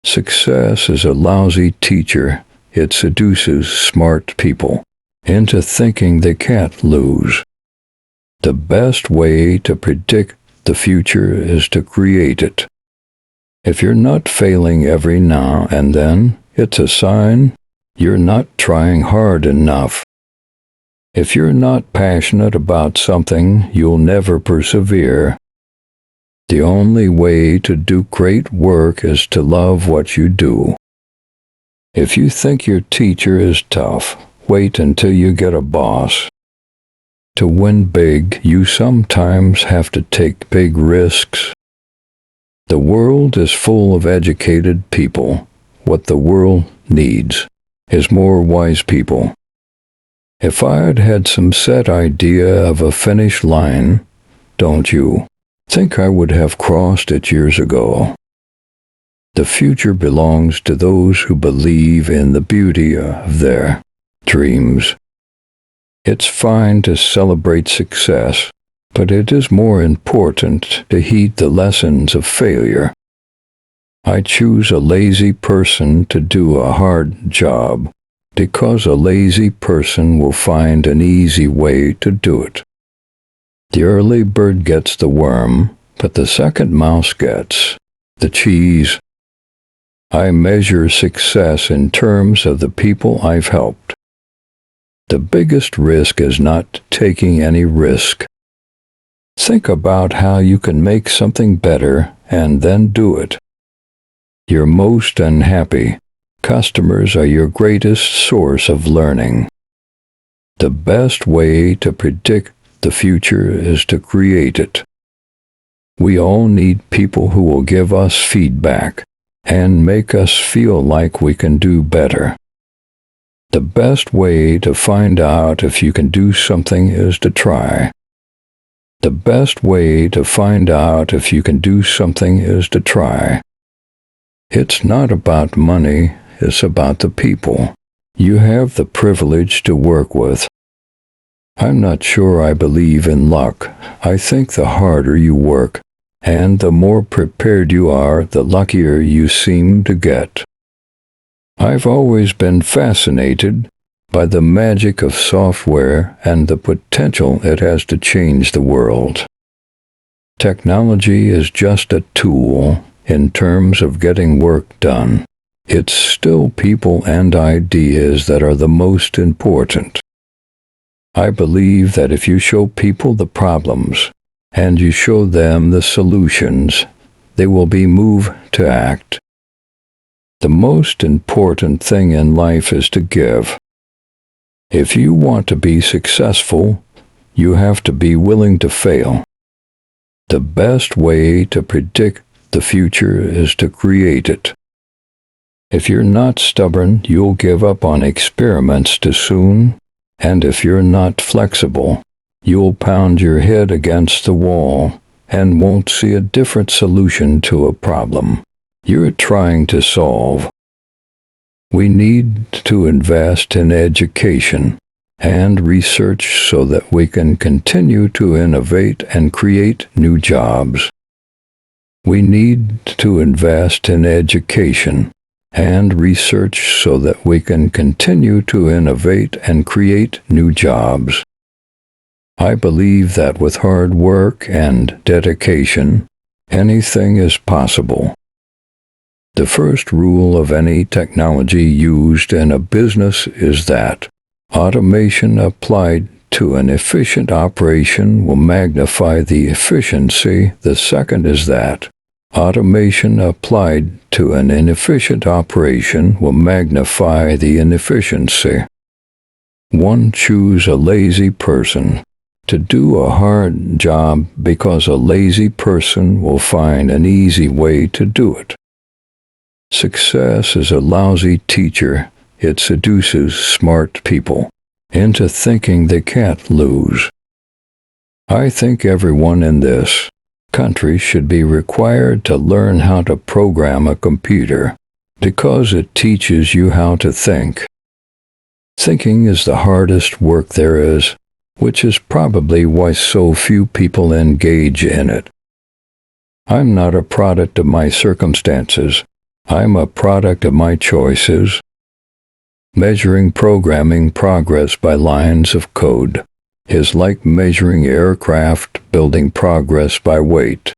Success is a lousy teacher. It seduces smart people into thinking they can't lose. The best way to predict the future is to create it. If you're not failing every now and then, it's a sign you're not trying hard enough. If you're not passionate about something, you'll never persevere. The only way to do great work is to love what you do. If you think your teacher is tough, wait until you get a boss. To win big, you sometimes have to take big risks. The world is full of educated people. What the world needs is more wise people. If I had had some set idea of a finish line, don't you think I would have crossed it years ago? The future belongs to those who believe in the beauty of their dreams. It's fine to celebrate success, but it is more important to heed the lessons of failure. I choose a lazy person to do a hard job, because a lazy person will find an easy way to do it. The early bird gets the worm, but the second mouse gets the cheese. I measure success in terms of the people I've helped. The biggest risk is not taking any risk. Think about how you can make something better and then do it. Your most unhappy customers are your greatest source of learning. The best way to predict the future is to create it. We all need people who will give us feedback and make us feel like we can do better. The best way to find out if you can do something is to try. The best way to find out if you can do something is to try. It's not about money, it's about the people you have the privilege to work with. I'm not sure I believe in luck. I think the harder you work, and the more prepared you are, the luckier you seem to get. I've always been fascinated by the magic of software and the potential it has to change the world. Technology is just a tool in terms of getting work done. It's still people and ideas that are the most important. I believe that if you show people the problems and you show them the solutions, they will be moved to act. The most important thing in life is to give. If you want to be successful, you have to be willing to fail. The best way to predict the future is to create it. If you're not stubborn, you'll give up on experiments too soon, and if you're not flexible, you'll pound your head against the wall and won't see a different solution to a problem you're trying to solve. We need to invest in education and research so that we can continue to innovate and create new jobs. We need to invest in education and research so that we can continue to innovate and create new jobs. I believe that with hard work and dedication, anything is possible. The first rule of any technology used in a business is that automation applied to an efficient operation will magnify the efficiency. The second is that automation applied to an inefficient operation will magnify the inefficiency. One, choose a lazy person to do a hard job because a lazy person will find an easy way to do it. Success is a lousy teacher. It seduces smart people into thinking they can't lose. I think everyone in this country should be required to learn how to program a computer because it teaches you how to think. Thinking is the hardest work there is, which is probably why so few people engage in it. I'm not a product of my circumstances. I'm a product of my choices. Measuring programming progress by lines of code is like measuring aircraft building progress by weight.